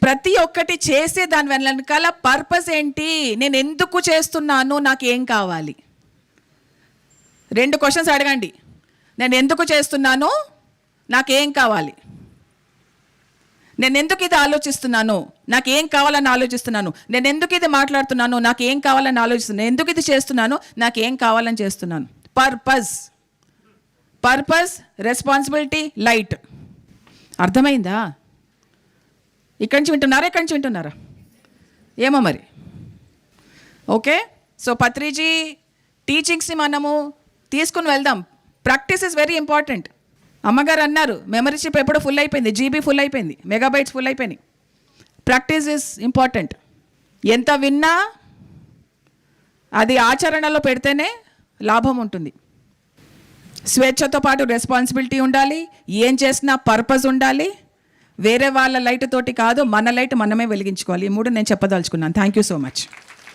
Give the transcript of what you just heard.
ప్రతి ఒక్కటి చేసే దాని వెనకాల పర్పస్ ఏంటి, నేను ఎందుకు చేస్తున్నాను, నాకు ఏం కావాలి. 2 క్వశ్చన్స్ అడగండి. నేను ఎందుకు చేస్తున్నాను, నాకేం కావాలి. నేను ఎందుకు ఇది ఆలోచిస్తున్నాను, నాకు ఏం కావాలని ఆలోచిస్తున్నాను. నేను ఎందుకు ఇది మాట్లాడుతున్నాను, నాకు ఏం కావాలని ఆలోచిస్తున్నాను. ఎందుకు ఇది చేస్తున్నాను, నాకు ఏం కావాలని చేస్తున్నాను. Purpose, responsibility, light. అర్థమైందా? ఇక్కడి నుంచి వింటున్నారా? ఏమో మరి. ఓకే, సో పత్రిజీ టీచింగ్స్ని మనము తీసుకుని వెళ్దాం. Practice is very important. అమ్మగారు అన్నారు మెమరీ చిప్ ఎప్పుడు ఫుల్ అయిపోయింది, జీబీ ఫుల్ అయిపోయింది, మెగాబైట్స్ ఫుల్ అయిపోయినాయి. Practice is important. ఎంత విన్నా అది ఆచరణలో పెడితేనే లాభం ఉంటుంది. స్వేచ్ఛతో పాటు రెస్పాన్సిబిలిటీ ఉండాలి. ఏం చేసినా పర్పస్ ఉండాలి. వేరే వాళ్ళ లైట్ తోటి కాదు, మన లైట్ మనమే వెలిగించుకోవాలి. ఈ 3 నేను చెప్పదలుచుకున్నాను. Thank you so much.